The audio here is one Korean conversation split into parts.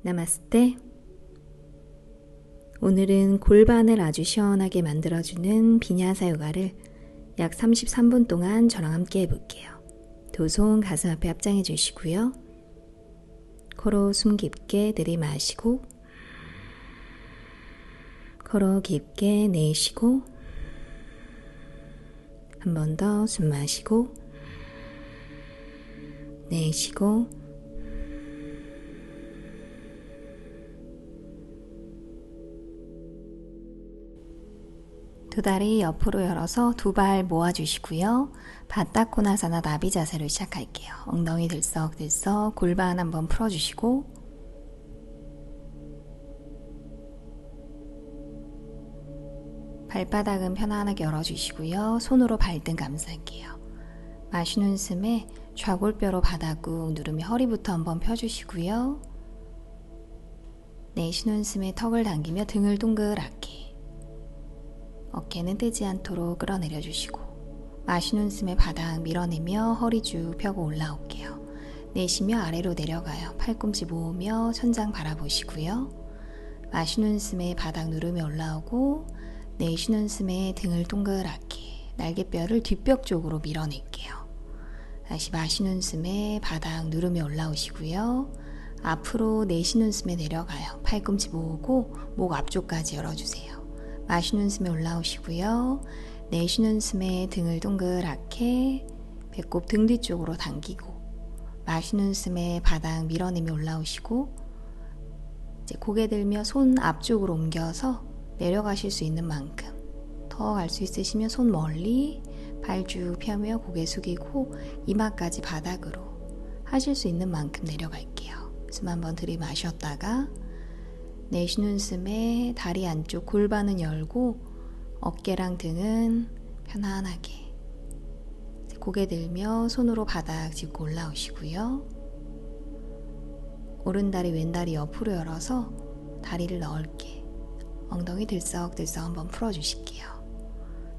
나마스테. 오늘은 골반을 아주 시원하게 만들어주는 비냐사 요가를 약 33분 동안 저랑 함께 해볼게요. 두 손 가슴 앞에 합장해 주시고요. 코로 숨 깊게 들이마시고 코로 깊게 내쉬고 한 번 더 숨 마시고 내쉬고 두 다리 옆으로 열어서 두 발 모아주시고요. 바타코나사나 나비 자세로 시작할게요. 엉덩이 들썩들썩 골반 한번 풀어주시고 발바닥은 편안하게 열어주시고요. 손으로 발등 감쌀게요. 마시는 숨에 좌골뼈로 바닥 꾹 누르며 허리부터 한번 펴주시고요. 내쉬는 숨에 턱을 당기며 등을 동그랗게 어깨는 뜨지 않도록 끌어내려 주시고 마시는 숨에 바닥 밀어내며 허리 쭉 펴고 올라올게요. 내쉬며 아래로 내려가요. 팔꿈치 모으며 천장 바라보시고요. 마시는 숨에 바닥 누르며 올라오고 내쉬는 숨에 등을 동그랗게 날개뼈를 뒷벽 쪽으로 밀어낼게요. 다시 마시는 숨에 바닥 누르며 올라오시고요. 앞으로 내쉬는 숨에 내려가요. 팔꿈치 모으고 목 앞쪽까지 열어주세요. 마시는 숨에 올라오시고요. 내쉬는 숨에 등을 동그랗게 배꼽 등 뒤쪽으로 당기고 마시는 숨에 바닥 밀어내며 올라오시고 이제 고개 들며 손 앞쪽으로 옮겨서 내려가실 수 있는 만큼 더 갈 수 있으시면 손 멀리 발 쭉 펴며 고개 숙이고 이마까지 바닥으로 하실 수 있는 만큼 내려갈게요. 숨 한번 들이마셨다가 내쉬는 숨에 다리 안쪽 골반은 열고 어깨랑 등은 편안하게 고개 들며 손으로 바닥 짚고 올라오시고요. 오른다리 왼다리 옆으로 열어서 다리를 넓게 엉덩이 들썩들썩 한번 풀어주실게요.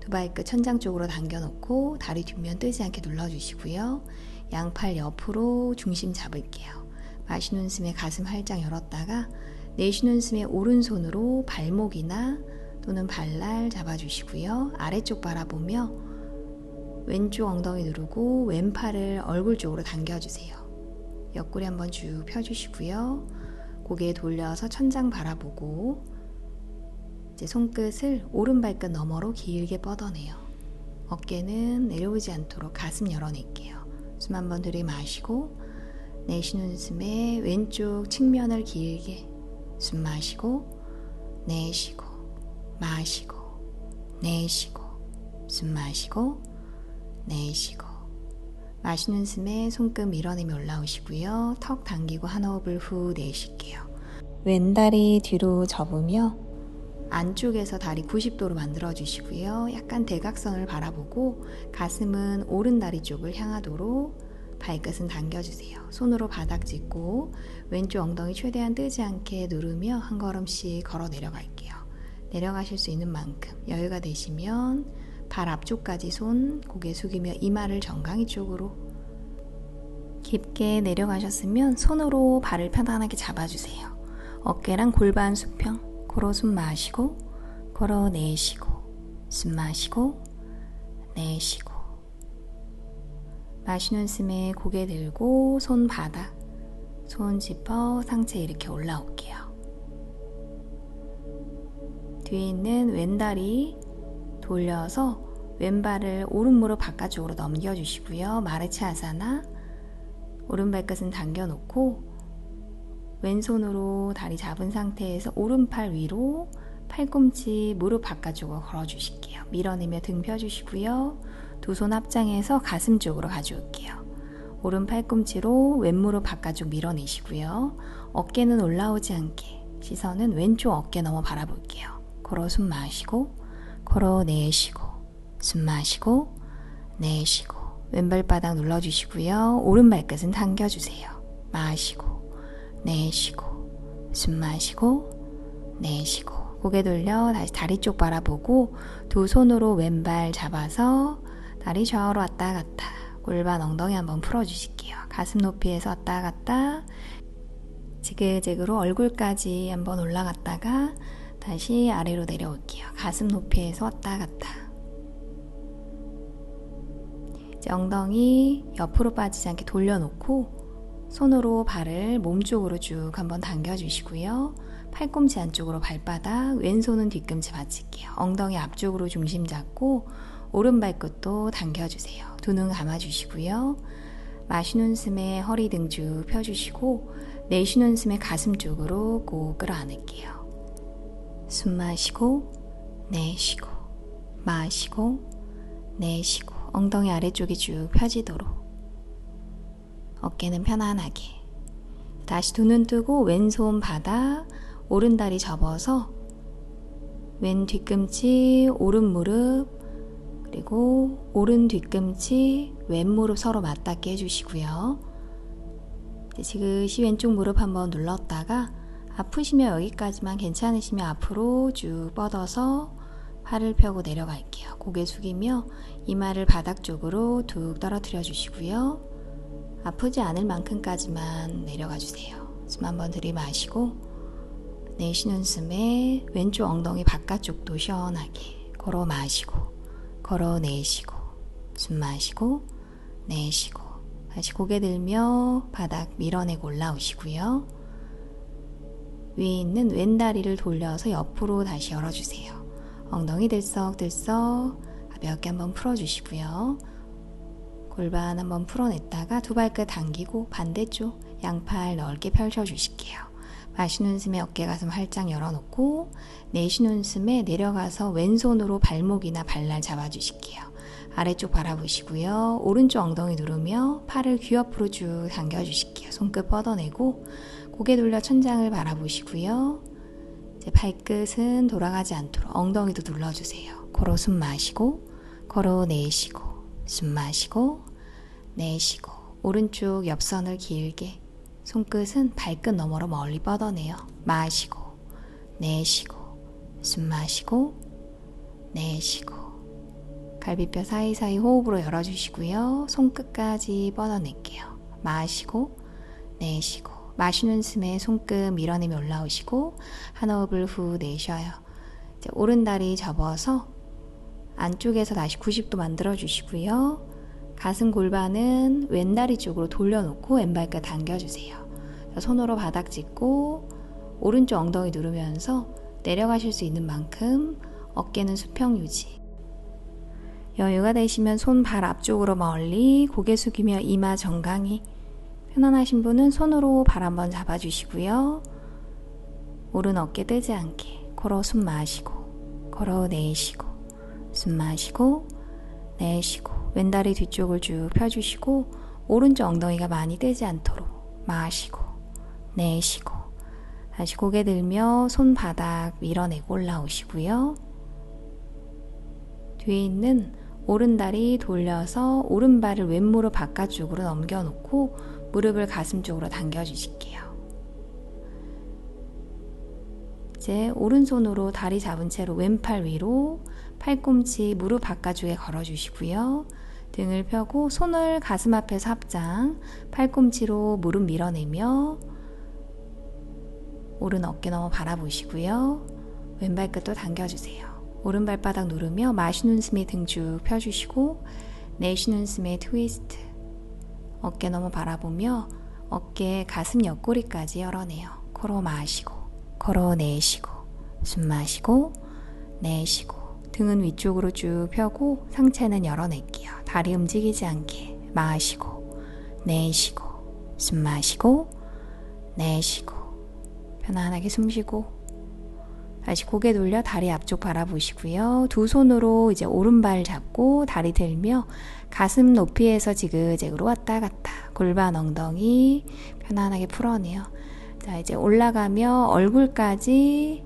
두 발끝 천장 쪽으로 당겨놓고 다리 뒷면 뜨지 않게 눌러주시고요. 양팔 옆으로 중심 잡을게요. 마시는 숨에 가슴 활짝 열었다가 내쉬는 숨에 오른손으로 발목이나 또는 발날 잡아주시고요. 아래쪽 바라보며 왼쪽 엉덩이 누르고 왼팔을 얼굴 쪽으로 당겨주세요. 옆구리 한번 쭉 펴주시고요. 고개 돌려서 천장 바라보고 이제 손끝을 오른발끝 너머로 길게 뻗어내요. 어깨는 내려오지 않도록 가슴 열어낼게요. 숨 한번 들이마시고 내쉬는 숨에 왼쪽 측면을 길게 숨 마시고 내쉬고 마시고 내쉬고 숨 마시고 내쉬고 마시는 숨에 손끝 밀어내며 올라오시고요. 턱 당기고 한 호흡을 후 내쉴게요. 왼다리 뒤로 접으며 안쪽에서 다리 90도로 만들어 주시고요. 약간 대각선을 바라보고 가슴은 오른다리 쪽을 향하도록 발끝은 당겨주세요. 손으로 바닥 짚고 왼쪽 엉덩이 최대한 뜨지 않게 누르며 한 걸음씩 걸어 내려갈게요. 내려가실 수 있는 만큼 여유가 되시면 발 앞쪽까지 손 고개 숙이며 이마를 정강이 쪽으로 깊게 내려가셨으면 손으로 발을 편안하게 잡아주세요. 어깨랑 골반 수평. 코로 숨 마시고 코로 내쉬고 숨 마시고 내쉬고 마시는 숨에 고개 들고 손 바닥 손 짚어 상체 이렇게 올라올게요. 뒤에 있는 왼다리 돌려서 왼발을 오른 무릎 바깥쪽으로 넘겨주시고요. 마르치 아사나 오른발끝은 당겨놓고 왼손으로 다리 잡은 상태에서 오른팔 위로 팔꿈치 무릎 바깥쪽으로 걸어주실게요. 밀어내며 등 펴주시고요. 두 손 합장해서 가슴 쪽으로 가져올게요. 오른 팔꿈치로 왼무릎 바깥쪽 밀어내시고요. 어깨는 올라오지 않게 시선은 왼쪽 어깨 너머 바라볼게요. 코로 숨 마시고 코로 내쉬고 숨 마시고 내쉬고 왼발바닥 눌러주시고요. 오른발끝은 당겨주세요. 마시고 내쉬고 숨 마시고 내쉬고 고개 돌려 다시 다리 쪽 바라보고 두 손으로 왼발 잡아서 다리 좌우로 왔다 갔다 골반 엉덩이 한번 풀어주실게요. 가슴 높이에서 왔다 갔다 지그재그로 얼굴까지 한번 올라갔다가 다시 아래로 내려올게요. 가슴 높이에서 왔다 갔다. 이제 엉덩이 옆으로 빠지지 않게 돌려놓고 손으로 발을 몸쪽으로 쭉 한번 당겨주시고요. 팔꿈치 안쪽으로 발바닥, 왼손은 뒤꿈치 받칠게요. 엉덩이 앞쪽으로 중심 잡고 오른발끝도 당겨주세요. 두 눈 감아주시고요. 마시는 숨에 허리 등 쭉 펴주시고 내쉬는 숨에 가슴 쪽으로 꼭 끌어안을게요. 숨 마시고 내쉬고 마시고 내쉬고 엉덩이 아래쪽이 쭉 펴지도록 어깨는 편안하게 다시 두 눈 뜨고 왼손 바닥 오른다리 접어서 왼 뒤꿈치 오른 무릎 그리고 오른 뒤꿈치 왼 무릎 서로 맞닿게 해주시고요. 지그시 왼쪽 무릎 한번 눌렀다가 아프시면 여기까지만 괜찮으시면 앞으로 쭉 뻗어서 팔을 펴고 내려갈게요. 고개 숙이며 이마를 바닥 쪽으로 툭 떨어뜨려 주시고요. 아프지 않을 만큼까지만 내려가 주세요. 숨 한번 들이마시고 내쉬는 숨에 왼쪽 엉덩이 바깥쪽도 시원하게 걸어 마시고 걸어 내쉬고 숨 마시고 내쉬고 다시 고개 들며 바닥 밀어내고 올라오시고요. 위에 있는 왼다리를 돌려서 옆으로 다시 열어주세요. 엉덩이 들썩들썩 가볍게 한번 풀어주시고요. 골반 한번 풀어냈다가 두 발끝 당기고 반대쪽 양팔 넓게 펼쳐주실게요. 마시는 숨에 어깨 가슴 활짝 열어놓고 내쉬는 숨에 내려가서 왼손으로 발목이나 발날 잡아주실게요. 아래쪽 바라보시고요. 오른쪽 엉덩이 누르며 팔을 귀 옆으로 쭉 당겨주실게요. 손끝 뻗어내고 고개 돌려 천장을 바라보시고요. 이제 발끝은 돌아가지 않도록 엉덩이도 눌러주세요. 걸어 숨 마시고 걸어 내쉬고 숨 마시고 내쉬고 오른쪽 옆선을 길게 손끝은 발끝 너머로 멀리 뻗어내요. 마시고 내쉬고 숨 마시고 내쉬고 갈비뼈 사이사이 호흡으로 열어주시고요. 손끝까지 뻗어낼게요. 마시고 내쉬고 마시는 숨에 손끝 밀어내며 올라오시고 한 호흡을 후 내쉬어요. 이제 오른다리 접어서 안쪽에서 다시 90도 만들어 주시고요. 가슴 골반은 왼다리 쪽으로 돌려놓고 왼발끝 당겨주세요. 손으로 바닥 짚고 오른쪽 엉덩이 누르면서 내려가실 수 있는 만큼 어깨는 수평 유지. 여유가 되시면 손 발 앞쪽으로 멀리 고개 숙이며 이마 정강이 편안하신 분은 손으로 발 한번 잡아주시고요. 오른 어깨 뜨지 않게 걸어 숨 마시고 걸어 내쉬고 숨 마시고 내쉬고 왼다리 뒤쪽을 쭉 펴주시고 오른쪽 엉덩이가 많이 뜨지 않도록 마시고 내쉬고 다시 고개 들며 손바닥 밀어내고 올라오시고요. 뒤에 있는 오른다리 돌려서 오른발을 왼무릎 바깥쪽으로 넘겨놓고 무릎을 가슴 쪽으로 당겨주실게요. 이제 오른손으로 다리 잡은 채로 왼팔 위로 팔꿈치 무릎 바깥쪽에 걸어주시고요. 등을 펴고 손을 가슴 앞에서 합장, 팔꿈치로 무릎 밀어내며 오른 어깨 너머 바라보시고요. 왼발끝도 당겨주세요. 오른발바닥 누르며 마시는 숨에 등 쭉 펴주시고 내쉬는 숨에 트위스트 어깨 너머 바라보며 어깨 가슴 옆구리까지 열어내요. 걸어 마시고 걸어 내쉬고 숨 마시고 내쉬고 등은 위쪽으로 쭉 펴고 상체는 열어낼게요. 다리 움직이지 않게 마시고 내쉬고 숨 마시고 내쉬고 편안하게 숨 쉬고 다시 고개 돌려 다리 앞쪽 바라보시고요. 두 손으로 이제 오른발 잡고 다리 들며 가슴 높이에서 지그재그로 왔다 갔다 골반 엉덩이 편안하게 풀어내요. 자, 이제 올라가며 얼굴까지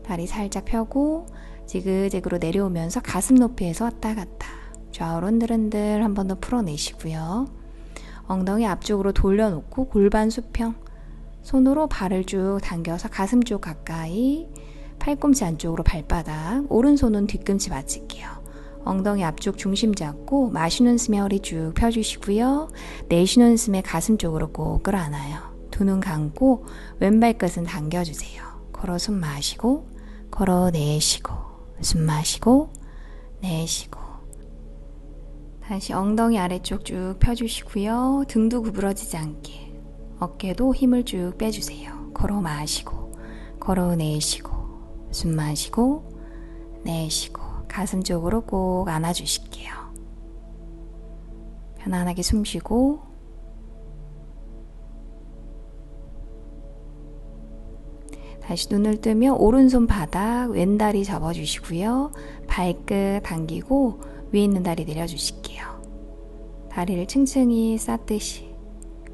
다리 살짝 펴고 지그재그로 내려오면서 가슴 높이에서 왔다 갔다 좌우로 흔들흔들 한 번 더 풀어내시고요. 엉덩이 앞쪽으로 돌려놓고 골반 수평 손으로 발을 쭉 당겨서 가슴 쪽 가까이 팔꿈치 안쪽으로 발바닥 오른손은 뒤꿈치 받칠게요. 엉덩이 앞쪽 중심 잡고 마시는 숨에 허리 쭉 펴주시고요. 내쉬는 숨에 가슴 쪽으로 꼭 끌어안아요. 두 눈 감고 왼발끝은 당겨주세요. 걸어 숨 마시고 걸어 내쉬고 숨 마시고 내쉬고 다시 엉덩이 아래쪽 쭉 펴주시고요. 등도 구부러지지 않게 어깨도 힘을 쭉 빼주세요. 걸어 마시고 걸어 내쉬고 숨 마시고 내쉬고 가슴 쪽으로 꼭 안아주실게요. 편안하게 숨 쉬고 다시 눈을 뜨며 오른손 바닥 왼다리 접어주시고요. 발끝 당기고 위에 있는 다리 내려주실게요. 다리를 층층이 쌓듯이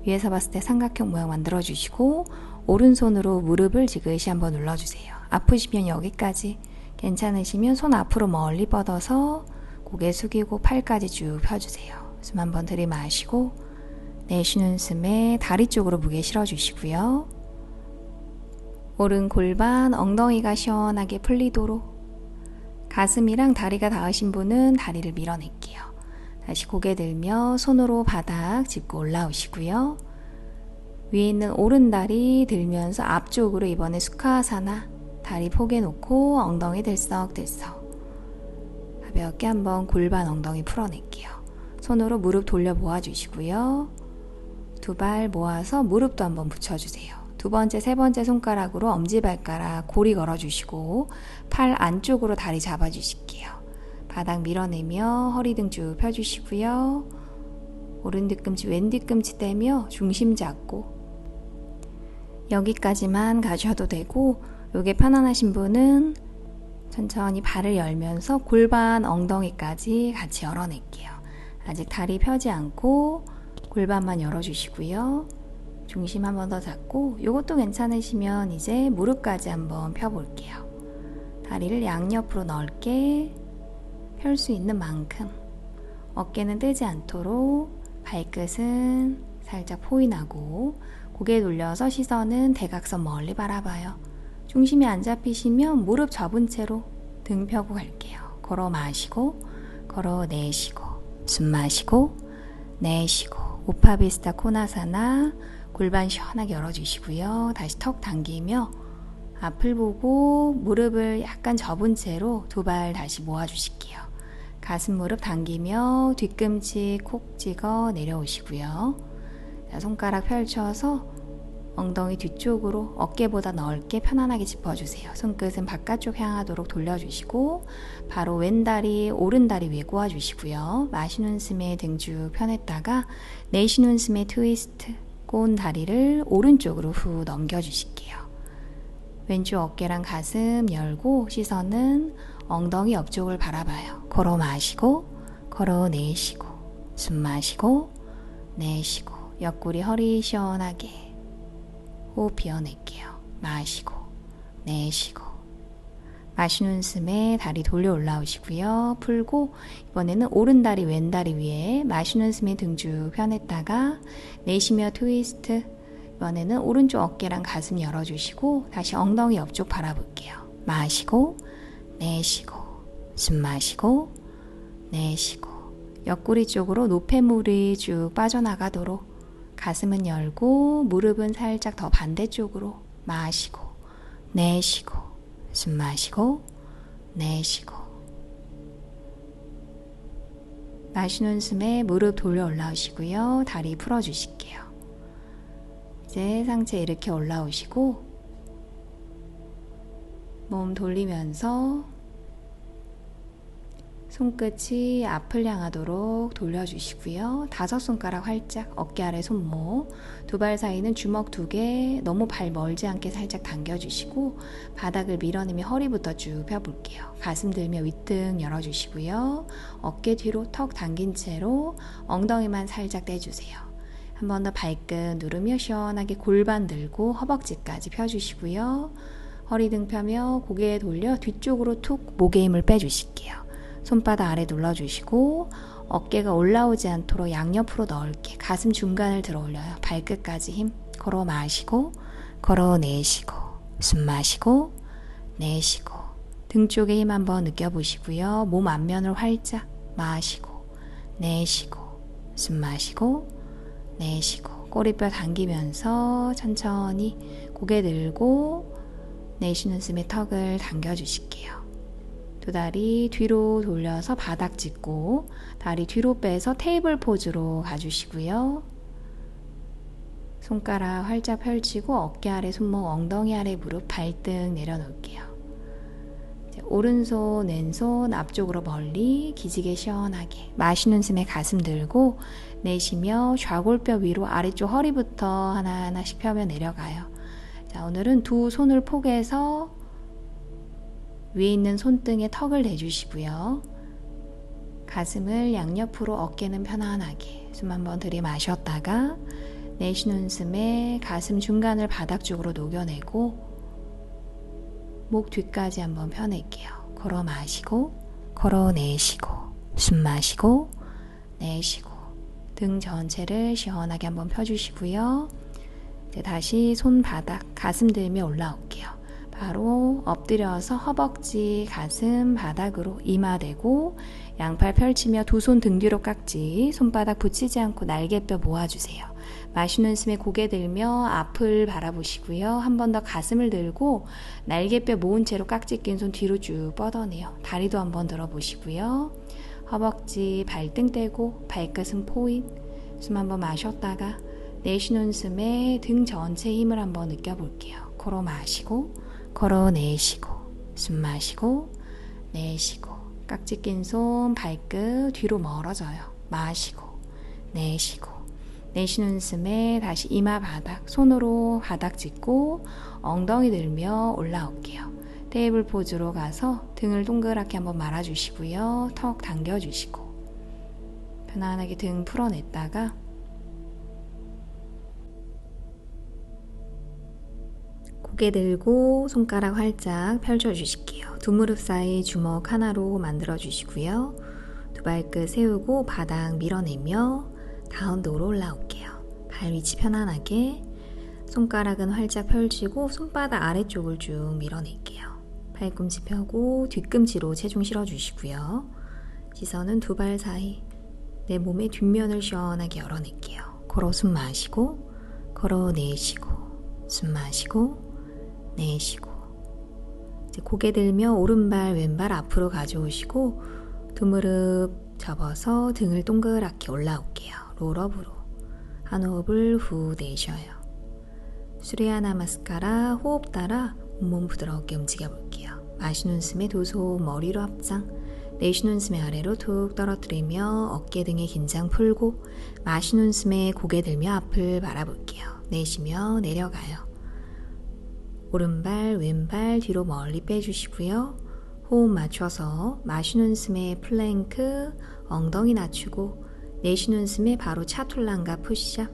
위에서 봤을 때 삼각형 모양 만들어주시고 오른손으로 무릎을 지그시 한번 눌러주세요. 아프시면 여기까지, 괜찮으시면 손 앞으로 멀리 뻗어서 고개 숙이고 팔까지 쭉 펴주세요. 숨 한번 들이마시고 내쉬는 숨에 다리 쪽으로 무게 실어주시고요. 오른 골반 엉덩이가 시원하게 풀리도록 가슴이랑 다리가 닿으신 분은 다리를 밀어낼게요. 다시 고개 들며 손으로 바닥 짚고 올라오시고요. 위에 있는 오른다리 들면서 앞쪽으로 이번에 수카아사나 다리 포개 놓고 엉덩이 들썩들썩 가볍게 한번 골반 엉덩이 풀어낼게요. 손으로 무릎 돌려 모아주시고요. 두 발 모아서 무릎도 한번 붙여주세요. 두 번째, 세 번째 손가락으로 엄지발가락 고리 걸어주시고 팔 안쪽으로 다리 잡아주실게요. 바닥 밀어내며 허리 등 쭉 펴주시고요. 오른 뒤꿈치, 왼 뒤꿈치 떼며 중심 잡고 여기까지만 가셔도 되고 요게 편안하신 분은 천천히 발을 열면서 골반 엉덩이까지 같이 열어낼게요. 아직 다리 펴지 않고 골반만 열어주시고요. 중심 한 번 더 잡고 이것도 괜찮으시면 이제 무릎까지 한번 펴볼게요. 다리를 양옆으로 넓게 펼 수 있는 만큼 어깨는 떼지 않도록 발끝은 살짝 포인하고 고개 돌려서 시선은 대각선 멀리 바라봐요. 중심이 안 잡히시면 무릎 접은 채로 등 펴고 갈게요. 걸어 마시고 걸어 내쉬고 숨 마시고 내쉬고 우파비스타 코나사나 골반 시원하게 열어주시고요. 다시 턱 당기며 앞을 보고 무릎을 약간 접은 채로 두 발 다시 모아주실게요. 가슴 무릎 당기며 뒤꿈치 콕 찍어 내려오시고요. 자, 손가락 펼쳐서 엉덩이 뒤쪽으로 어깨보다 넓게 편안하게 짚어주세요. 손끝은 바깥쪽 향하도록 돌려주시고 바로 왼다리 오른다리 위에 꼬아주시고요. 마시는 숨에 등 쭉 펴냈다가 내쉬는 숨에 트위스트 꼬은 다리를 오른쪽으로 후 넘겨주실게요. 왼쪽 어깨랑 가슴 열고 시선은 엉덩이 옆쪽을 바라봐요. 걸어 마시고 걸어 내쉬고 숨 마시고 내쉬고 옆구리 허리 시원하게 호흡 비워낼게요. 마시고 내쉬고 마시는 숨에 다리 돌려 올라오시고요. 풀고 이번에는 오른다리 왼다리 위에 마시는 숨에 등 쭉 펴냈다가 내쉬며 트위스트. 이번에는 오른쪽 어깨랑 가슴 열어주시고 다시 엉덩이 옆쪽 바라볼게요. 마시고 내쉬고 숨 마시고 내쉬고 옆구리 쪽으로 노폐물이 쭉 빠져나가도록 가슴은 열고 무릎은 살짝 더 반대쪽으로 마시고 내쉬고 숨 마시고 내쉬고 마시는 숨에 무릎 돌려 올라오시고요. 다리 풀어주실게요. 이제 상체 이렇게 올라오시고 몸 돌리면서 손끝이 앞을 향하도록 돌려주시고요. 다섯 손가락 활짝 어깨 아래 손목, 두 발 사이는 주먹 2개, 너무 발 멀지 않게 살짝 당겨주시고 바닥을 밀어내며 허리부터 쭉 펴볼게요. 가슴 들며 윗등 열어주시고요. 어깨 뒤로 턱 당긴 채로 엉덩이만 살짝 떼주세요. 한 번 더 발끝 누르며 시원하게 골반 들고 허벅지까지 펴주시고요. 허리 등 펴며 고개 돌려 뒤쪽으로 툭 목에 힘을 빼주실게요. 손바닥 아래 눌러주시고 어깨가 올라오지 않도록 양옆으로 넓게 가슴 중간을 들어 올려요. 발끝까지 힘 걸어 마시고 걸어 내쉬고 숨 마시고 내쉬고 등 쪽에 힘 한번 느껴보시고요. 몸 앞면을 활짝 마시고 내쉬고 숨 마시고 내쉬고 꼬리뼈 당기면서 천천히 고개 들고 내쉬는 숨에 턱을 당겨주실게요. 두 다리 뒤로 돌려서 바닥 짚고 다리 뒤로 빼서 테이블 포즈로 가주시고요. 손가락 활짝 펼치고 어깨 아래 손목, 엉덩이 아래 무릎, 발등 내려놓을게요. 오른손, 왼손 앞쪽으로 멀리 기지개 시원하게 마시는 숨에 가슴 들고 내쉬며 좌골뼈 위로 아래쪽 허리부터 하나하나씩 펴며 내려가요. 자, 오늘은 두 손을 포개서 위에 있는 손등에 턱을 대주시고요. 가슴을 양옆으로, 어깨는 편안하게 숨 한번 들이마셨다가 내쉬는 숨에 가슴 중간을 바닥 쪽으로 녹여내고 목 뒤까지 한번 펴낼게요. 걸어 마시고 걸어 내쉬고 숨 마시고 내쉬고 등 전체를 시원하게 한번 펴주시고요. 이제 다시 손바닥 가슴 들며 올라올게요. 바로 엎드려서 허벅지, 가슴, 바닥으로 이마 대고 양팔 펼치며 두 손 등 뒤로 깍지, 손바닥 붙이지 않고 날개뼈 모아주세요. 마시는 숨에 고개 들며 앞을 바라보시고요. 한 번 더 가슴을 들고 날개뼈 모은 채로 깍지 낀 손 뒤로 쭉 뻗어내요. 다리도 한번 들어보시고요. 허벅지, 발등 떼고 발끝은 포인. 숨 한번 마셨다가 내쉬는 숨에 등 전체 힘을 한번 느껴볼게요. 걸어 마시고 걸어 내쉬고 숨 마시고 내쉬고 깍지 낀 손 발끝 뒤로 멀어져요. 마시고 내쉬고 내쉬는 숨에 다시 이마 바닥 손으로 바닥 짚고 엉덩이 들며 올라올게요. 테이블 포즈로 가서 등을 동그랗게 한번 말아주시고요. 턱 당겨주시고 편안하게 등 풀어냈다가 고개 들고 손가락 활짝 펼쳐주실게요. 두 무릎 사이 주먹 하나로 만들어주시고요. 두 발끝 세우고 바닥 밀어내며 다운도로 올라올게요. 발 위치 편안하게 손가락은 활짝 펼치고 손바닥 아래쪽을 쭉 밀어낼게요. 팔꿈치 펴고 뒤꿈치로 체중 실어주시고요. 시선은 두 발 사이 내 몸의 뒷면을 시원하게 열어낼게요. 걸어 숨 마시고 걸어 내쉬고 숨 마시고 내쉬고 이제 고개 들며 오른발 왼발 앞으로 가져오시고 두 무릎 접어서 등을 동그랗게 올라올게요. 롤업으로 한 호흡을 후 내쉬어요. 수리야 나마스카라 호흡 따라 온몸 부드럽게 움직여 볼게요. 마시는 숨에 두 손 머리로 합장, 내쉬는 숨에 아래로 툭 떨어뜨리며 어깨 등의 긴장 풀고 마시는 숨에 고개 들며 앞을 바라볼게요. 내쉬며 내려가요. 오른발 왼발 뒤로 멀리 빼주시고요. 호흡 맞춰서 마시는 숨에 플랭크 엉덩이 낮추고 내쉬는 숨에 바로 차툴란가 푸시업.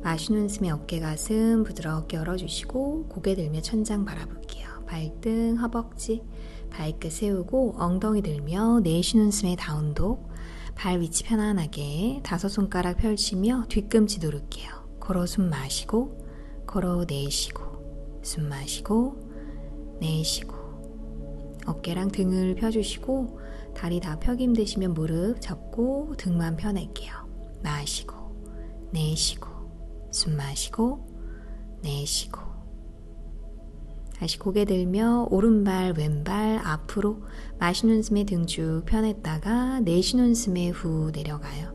마시는 숨에 어깨 가슴 부드럽게 열어주시고 고개 들며 천장 바라볼게요. 발등 허벅지 발끝 세우고 엉덩이 들며 내쉬는 숨에 다운독. 발 위치 편안하게 다섯 손가락 펼치며 뒤꿈치 누를게요. 걸어 숨 마시고 걸어 내쉬고 숨 마시고 내쉬고 어깨랑 등을 펴주시고 다리 다 펴기 힘드시면 무릎 접고 등만 펴낼게요. 마시고 내쉬고 숨 마시고 내쉬고 다시 고개 들며 오른발 왼발 앞으로 마시는 숨에 등 쭉 펴냈다가 내쉬는 숨에 후 내려가요.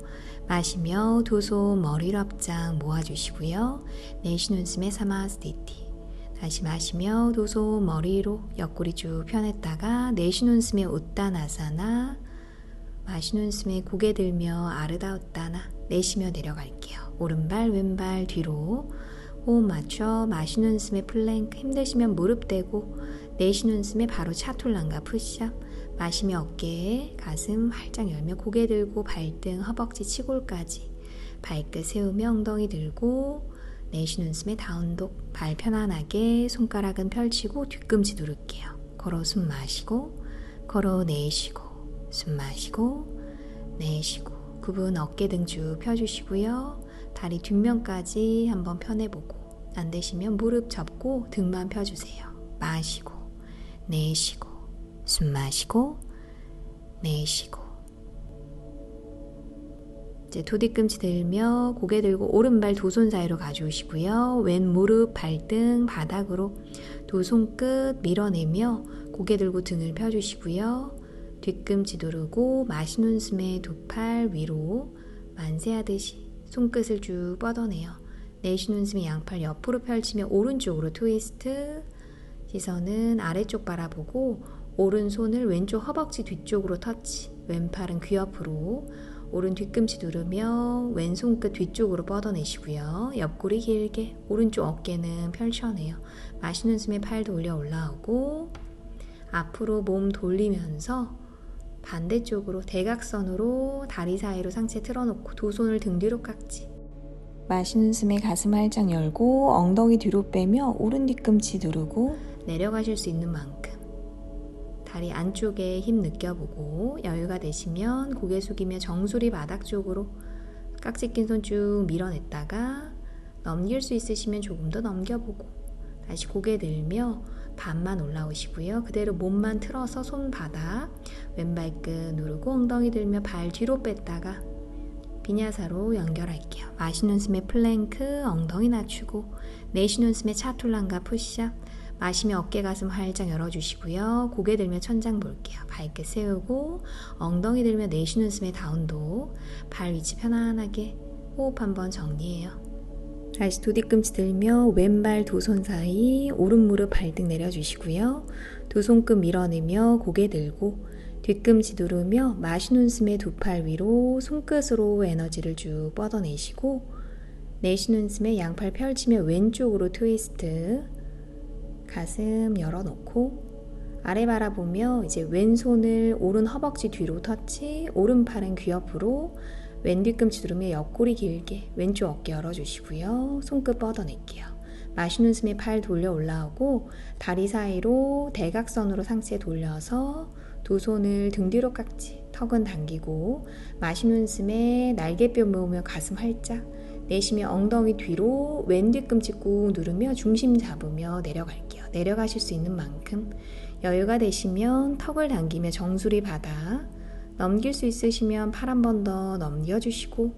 마시며 두 손 머리로 합장 모아주시고요. 내쉬는 숨에 사마스티티 다시 마시며 두 손 머리로 옆구리 쭉 펴냈다가 내쉬는 숨에 우따나사나 마시는 숨에 고개 들며 아르다 우따나 내쉬며 내려갈게요. 오른발 왼발 뒤로 호흡 맞춰 마시는 숨에 플랭크 힘드시면 무릎 대고 내쉬는 숨에 바로 차툴란가 푸시업 마시며 어깨 가슴 활짝 열며 고개 들고 발등 허벅지 치골까지 발끝 세우며 엉덩이 들고 내쉬는 숨에 다운독 발 편안하게 손가락은 펼치고 뒤꿈치 누를게요. 걸어 숨 마시고 걸어 내쉬고 숨 마시고 내쉬고 구분 어깨 등 쭉 펴주시고요. 다리 뒷면까지 한번 펴내보고 안 되시면 무릎 접고 등만 펴주세요. 마시고 내쉬고 숨 마시고 내쉬고 이제 두 뒤꿈치 들며 고개 들고 오른발 두 손 사이로 가져오시고요. 왼 무릎, 발등, 바닥으로 두 손끝 밀어내며 고개 들고 등을 펴주시고요. 뒤꿈치 누르고 마시는 숨에 두 팔 위로 만세하듯이 손끝을 쭉 뻗어내요. 내쉬는 숨에 양팔 옆으로 펼치며 오른쪽으로 트위스트. 시선은 아래쪽 바라보고 오른손을 왼쪽 허벅지 뒤쪽으로 터치. 왼팔은 귀 옆으로. 오른 뒤꿈치 누르며 왼손끝 뒤쪽으로 뻗어내시고요. 옆구리 길게 오른쪽 어깨는 펼쳐내요. 마시는 숨에 팔도 올려 올라오고 앞으로 몸 돌리면서 반대쪽으로 대각선으로 다리 사이로 상체 틀어놓고 두 손을 등 뒤로 깍지. 마시는 숨에 가슴 활짝 열고 엉덩이 뒤로 빼며 오른 뒤꿈치 누르고 내려가실 수 있는 만큼 다리 안쪽에 힘 느껴보고 여유가 되시면 고개 숙이며 정수리 바닥 쪽으로 깍지 낀 손 쭉 밀어냈다가 넘길 수 있으시면 조금 더 넘겨보고 다시 고개 들며 반만 올라오시고요. 그대로 몸만 틀어서 손바닥 왼발끝 누르고 엉덩이 들며 발 뒤로 뺐다가 비냐사로 연결할게요. 마시는 숨에 플랭크 엉덩이 낮추고 내쉬는 숨에 차툴란가 푸시업. 마시며 어깨 가슴 활짝 열어주시고요. 고개 들며 천장 볼게요. 발끝 세우고 엉덩이 들며 내쉬는 숨에 다운도. 발 위치 편안하게 호흡 한번 정리해요. 다시 두 뒤꿈치 들며 왼발 두 손 사이 오른 무릎 발등 내려주시고요. 두 손끝 밀어내며 고개 들고 뒤꿈치 누르며 마시는 숨에 두 팔 위로 손끝으로 에너지를 쭉 뻗어내시고 내쉬는 숨에 양팔 펼치며 왼쪽으로 트위스트. 가슴 열어놓고 아래 바라보며 이제 왼손을 오른 허벅지 뒤로 터치, 오른팔은 귀 옆으로 왼 뒤꿈치 누르며 옆구리 길게 왼쪽 어깨 열어주시고요. 손끝 뻗어낼게요. 마시는 숨에 팔 돌려 올라오고 다리 사이로 대각선으로 상체 돌려서 두 손을 등 뒤로 깍지, 턱은 당기고 마시는 숨에 날개뼈 모으며 가슴 활짝 내쉬며 엉덩이 뒤로 왼 뒤꿈치 꾹 누르며 중심 잡으며 내려갈게요. 내려가실 수 있는 만큼 여유가 되시면 턱을 당기며 정수리 바닥 넘길 수 있으시면 팔 한 번 더 넘겨주시고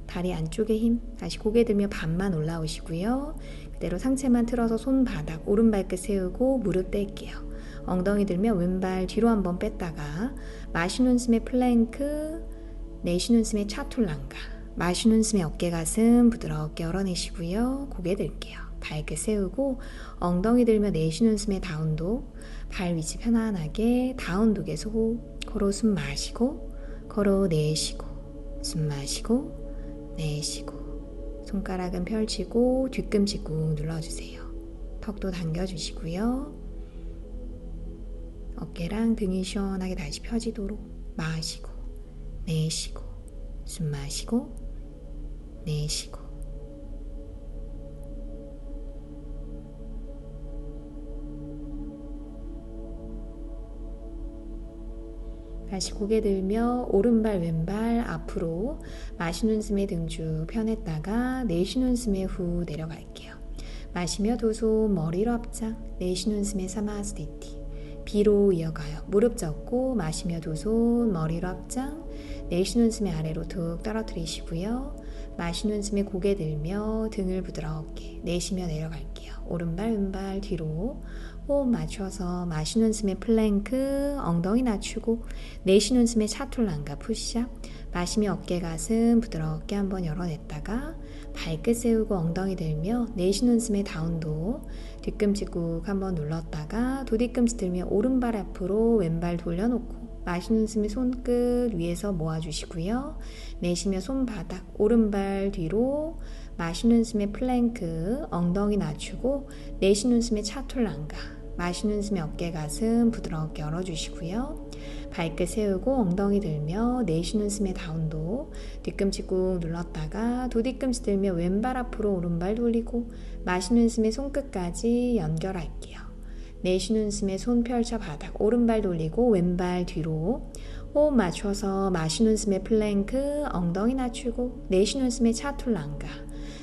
다리 안쪽에 힘 다시 고개 들며 반만 올라오시고요. 그대로 상체만 틀어서 손바닥 오른발끝 세우고 무릎 뗄게요. 엉덩이 들며 왼발 뒤로 한번 뺐다가 마시는 숨에 플랭크 내쉬는 숨에 차툴란가 마시는 숨에 어깨 가슴 부드럽게 열어내시고요. 고개 들게요. 발끝 세우고 엉덩이 들며 내쉬는 숨에 다운도. 발 위치 편안하게 다운도 계속 호흡. 코로 숨 마시고 코로 내쉬고 숨 마시고 내쉬고 손가락은 펼치고 뒤꿈치 꾹 눌러주세요. 턱도 당겨주시고요. 어깨랑 등이 시원하게 다시 펴지도록 마시고 내쉬고 숨 마시고 내쉬고 다시 고개 들며 오른발 왼발 앞으로 마시는 숨에 등 쭉 펴냈다가 내쉬는 숨에 후 내려갈게요. 마시며 두 손 머리로 합장 내쉬는 숨에 사마스티티 B로 이어가요. 무릎 접고 마시며 두 손 머리로 합장 내쉬는 숨에 아래로 툭 떨어뜨리시고요. 마시는 숨에 고개 들며 등을 부드럽게 내쉬며 내려갈게요. 오른발 왼발 뒤로 호흡 맞춰서 마시는 숨에 플랭크 엉덩이 낮추고 내쉬는 숨에 차툴란가 푸시업. 마시며 어깨 가슴 부드럽게 한번 열어냈다가 발끝 세우고 엉덩이 들며 내쉬는 숨에 다운도. 뒤꿈치 꾹 한번 눌렀다가 두 뒤꿈치 들며 오른발 앞으로 왼발 돌려놓고 마시는 숨에 손끝 위에서 모아주시고요. 내쉬며 손바닥 오른발 뒤로 마시는 숨에 플랭크 엉덩이 낮추고 내쉬는 숨에 차툴란가 마시는 숨에 어깨 가슴 부드럽게 열어주시고요. 발끝 세우고 엉덩이 들며 내쉬는 숨에 다운도. 뒤꿈치 꾹 눌렀다가 두 뒤꿈치 들며 왼발 앞으로 오른발 돌리고 마시는 숨에 손끝까지 연결할게요. 내쉬는 숨에 손 펼쳐 바닥 오른발 돌리고 왼발 뒤로 호흡 맞춰서 마시는 숨에 플랭크 엉덩이 낮추고 내쉬는 숨에 차툴란가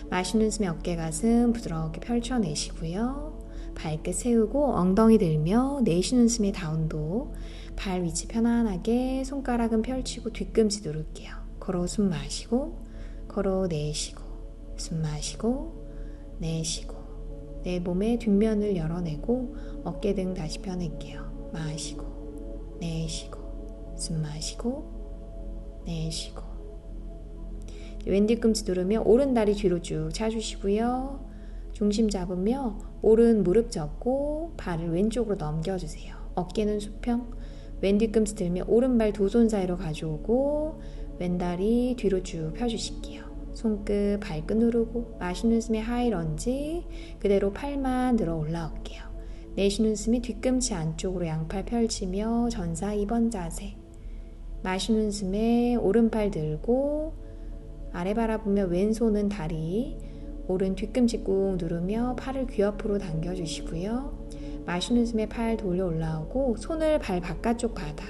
마시는 숨에 어깨 가슴 부드럽게 펼쳐내시고요. 발끝 세우고 엉덩이 들며 내쉬는 숨에 다운도. 발 위치 편안하게 손가락은 펼치고 뒤꿈치 누를게요. 코로 숨 마시고 코로 내쉬고 숨 마시고 내쉬고 내 몸의 뒷면을 열어내고 어깨 등 다시 펴낼게요. 마시고 내쉬고 숨 마시고 내쉬고 왼 뒤꿈치 누르며 오른 다리 뒤로 쭉 차주시고요. 중심 잡으며 오른 무릎 접고 발을 왼쪽으로 넘겨주세요. 어깨는 수평, 왼 뒤꿈치 들며 오른발 두 손 사이로 가져오고 왼다리 뒤로 쭉 펴주실게요. 손끝 발끝 누르고 마시는 숨에 하이 런지 그대로 팔만 들어 올라올게요. 내쉬는 숨에 뒤꿈치 안쪽으로 양팔 펼치며 전사 2번 자세. 마시는 숨에 오른팔 들고 아래 바라보며 왼손은 다리 오른 뒤꿈치 꾹 누르며 팔을 귀 옆으로 당겨주시고요. 마시는 숨에 팔 돌려 올라오고 손을 발 바깥쪽 바닥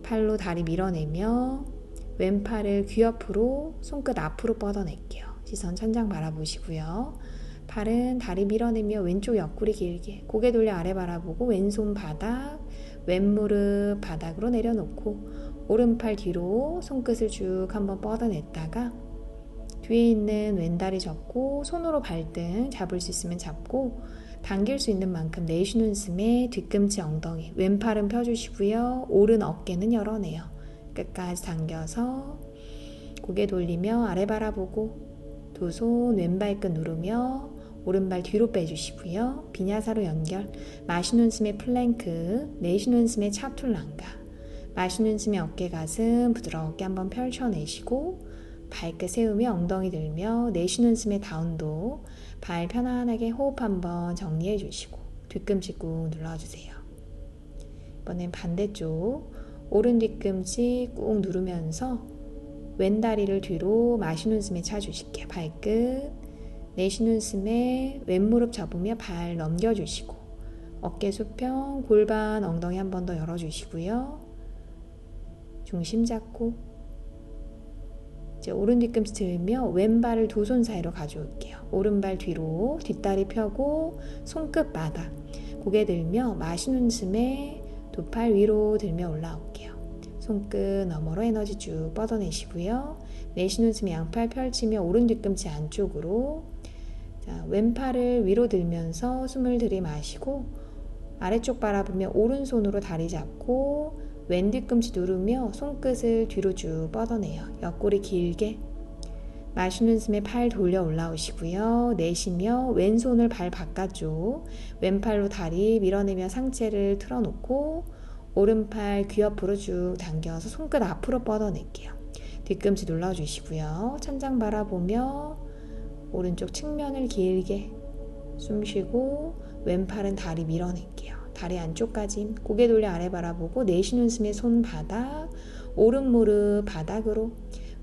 팔로 다리 밀어내며 왼팔을 귀 옆으로 손끝 앞으로 뻗어낼게요. 시선 천장 바라보시고요. 팔은 다리 밀어내며 왼쪽 옆구리 길게 고개 돌려 아래 바라보고 왼손 바닥 왼무릎 바닥으로 내려놓고 오른팔 뒤로 손끝을 쭉 한번 뻗어냈다가 뒤에 있는 왼다리 접고 손으로 발등 잡을 수 있으면 잡고 당길 수 있는 만큼 내쉬는 숨에 뒤꿈치 엉덩이 왼팔은 펴주시고요. 오른 어깨는 열어내요. 끝까지 당겨서 고개 돌리며 아래 바라보고 두 손 왼발끝 누르며 오른발 뒤로 빼주시고요. 비냐사로 연결 마시는 숨에 플랭크 내쉬는 숨에 차툴랑가 마시는 숨에 어깨 가슴 부드럽게 한번 펼쳐내시고 발끝 세우며 엉덩이 들며 내쉬는 숨에 다운도 발 편안하게 호흡 한번 정리해 주시고 뒤꿈치 꾹 눌러주세요. 이번엔 반대쪽 오른 뒤꿈치 꾹 누르면서 왼다리를 뒤로 마시는 숨에 차주실게요. 발끝 내쉬는 숨에 왼무릎 잡으며 발 넘겨주시고 어깨 수평 골반 엉덩이 한 번 더 열어주시고요. 중심 잡고 이제 오른 뒤꿈치 들며 왼발을 두 손 사이로 가져올게요. 오른발 뒤로 뒷다리 펴고 손끝 바닥 고개 들며 마시는 숨에 두 팔 위로 들며 올라올게요. 손끝 너머로 에너지 쭉 뻗어내시고요. 내쉬는 숨에 양팔 펼치며 오른 뒤꿈치 안쪽으로 자, 왼팔을 위로 들면서 숨을 들이마시고 아래쪽 바라보며 오른손으로 다리 잡고 왼 뒤꿈치 누르며 손끝을 뒤로 쭉 뻗어내요. 옆구리 길게 마시는 숨에 팔 돌려 올라오시고요. 내쉬며 왼손을 발 바깥쪽 왼팔로 다리 밀어내며 상체를 틀어놓고 오른팔 귀 옆으로 쭉 당겨서 손끝 앞으로 뻗어낼게요. 뒤꿈치 눌러주시고요. 천장 바라보며 오른쪽 측면을 길게 숨 쉬고 왼팔은 다리 밀어낼게요. 다리 안쪽까지 고개 돌려 아래 바라보고 내쉬는 숨에 손 바닥 오른 무릎 바닥으로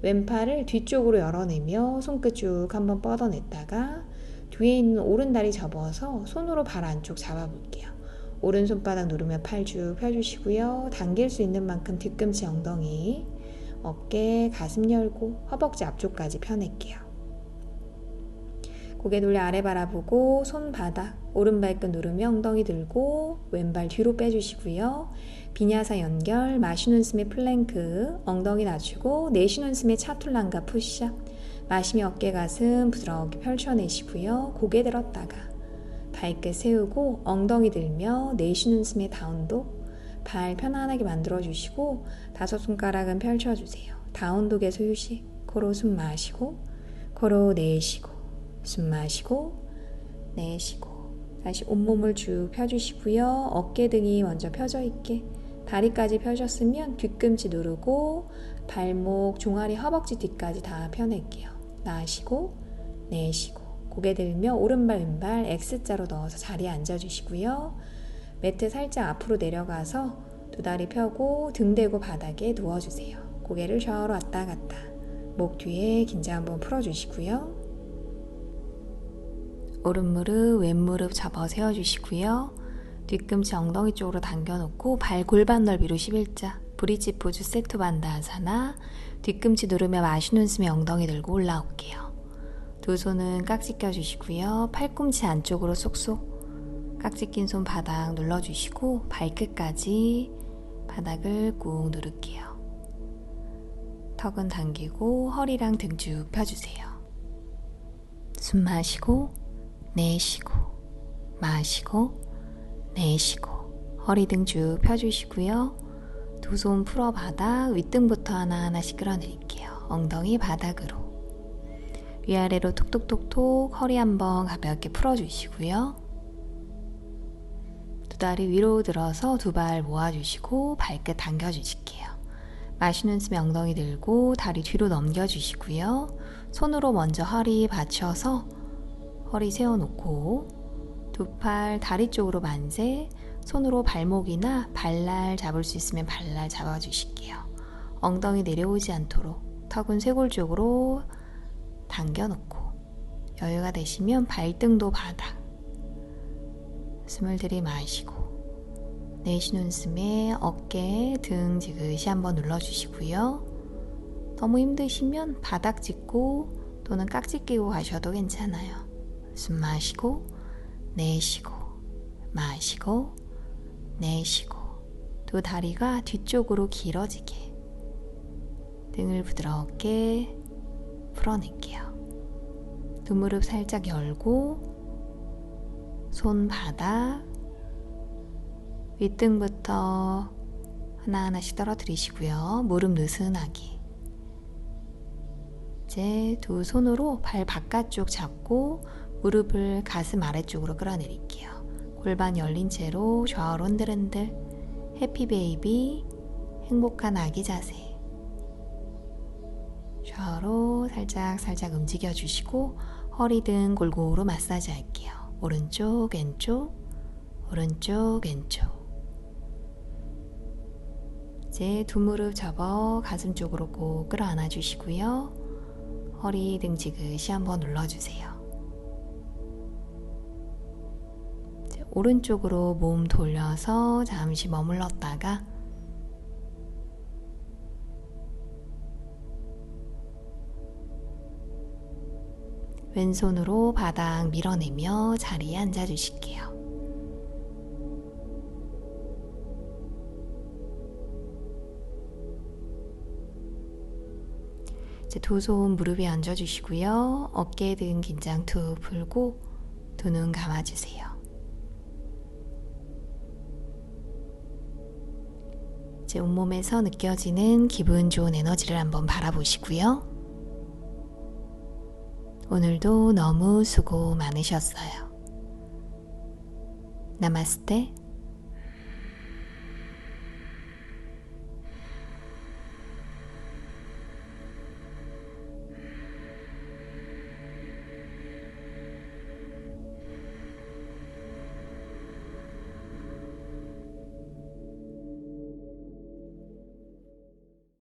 왼팔을 뒤쪽으로 열어내며 손끝 쭉 한번 뻗어냈다가 뒤에 있는 오른 다리 접어서 손으로 발 안쪽 잡아볼게요. 오른 손바닥 누르며 팔 쭉 펴주시고요. 당길 수 있는 만큼 뒤꿈치 엉덩이 어깨 가슴 열고 허벅지 앞쪽까지 펴낼게요. 고개 돌려 아래 바라보고 손바닥 오른발끝 누르며 엉덩이 들고 왼발 뒤로 빼주시고요. 비냐사 연결 마시는 숨에 플랭크 엉덩이 낮추고 내쉬는 숨에 차툴랑가 푸시업 마시며 어깨 가슴 부드럽게 펼쳐내시고요. 고개 들었다가 발끝 세우고 엉덩이 들며 내쉬는 숨에 다운독 발 편안하게 만들어주시고 다섯 손가락은 펼쳐주세요. 다운독 계속 휴식 코로 숨 마시고 코로 내쉬고 숨 마시고 내쉬고 다시 온몸을 쭉 펴주시고요. 어깨 등이 먼저 펴져 있게 다리까지 펴셨으면 뒤꿈치 누르고 발목, 종아리, 허벅지 뒤까지 다 펴낼게요. 마시고 내쉬고 고개 들며 오른발 왼발 X자로 넣어서 자리에 앉아주시고요. 매트 살짝 앞으로 내려가서 두 다리 펴고 등 대고 바닥에 누워주세요. 고개를 좌우로 왔다 갔다 목 뒤에 긴장 한번 풀어주시고요. 오른 무릎, 왼 무릎 잡아 세워주시고요. 뒤꿈치 엉덩이 쪽으로 당겨놓고 발 골반 넓이로 11자 브릿지 포즈 세트 반다하사나 뒤꿈치 누르며 마시는 숨에 엉덩이 들고 올라올게요. 두 손은 깍지 껴주시고요. 팔꿈치 안쪽으로 쏙쏙 깍지 낀 손 바닥 눌러주시고 발끝까지 바닥을 꾹 누를게요. 턱은 당기고 허리랑 등 쭉 펴주세요. 숨 마시고 내쉬고 마시고 내쉬고 허리 등 쭉 펴주시고요. 두 손 풀어 바닥 윗등부터 하나하나씩 끌어내릴게요. 엉덩이 바닥으로 위아래로 톡톡톡톡 허리 한번 가볍게 풀어주시고요. 두 다리 위로 들어서 두 발 모아주시고 발끝 당겨주실게요. 마시는 숨에 엉덩이 들고 다리 뒤로 넘겨주시고요. 손으로 먼저 허리 받쳐서 허리 세워놓고 두 팔 다리 쪽으로 만세, 손으로 발목이나 발날 잡을 수 있으면 발날 잡아주실게요. 엉덩이 내려오지 않도록 턱은 쇄골 쪽으로 당겨놓고 여유가 되시면 발등도 바닥. 숨을 들이마시고 내쉬는 숨에 어깨, 등 지그시 한번 눌러주시고요. 너무 힘드시면 바닥 짚고 또는 깍지 끼고 가셔도 괜찮아요. 숨 마시고 내쉬고 마시고 내쉬고 두 다리가 뒤쪽으로 길어지게 등을 부드럽게 풀어낼게요. 두 무릎 살짝 열고 손바닥 윗등부터 하나하나씩 떨어뜨리시고요. 무릎 느슨하게 이제 두 손으로 발 바깥쪽 잡고 무릎을 가슴 아래쪽으로 끌어내릴게요. 골반 열린 채로 좌우로 흔들흔들 해피 베이비 행복한 아기 자세 좌우로 살짝 움직여주시고 허리 등 골고루 마사지 할게요. 오른쪽 왼쪽 오른쪽 왼쪽 이제 두 무릎 접어 가슴 쪽으로 꼭 끌어안아 주시고요. 허리 등 지그시 한번 눌러주세요. 이제 오른쪽으로 몸 돌려서 잠시 머물렀다가 왼손으로 바닥 밀어내며 자리에 앉아주실게요. 이제 두 손 무릎에 얹어주시고요. 어깨 등 긴장 툭 풀고 두 눈 감아주세요. 이제 온몸에서 느껴지는 기분 좋은 에너지를 한번 바라보시고요. 오늘도 너무 수고 많으셨어요. 나마스테.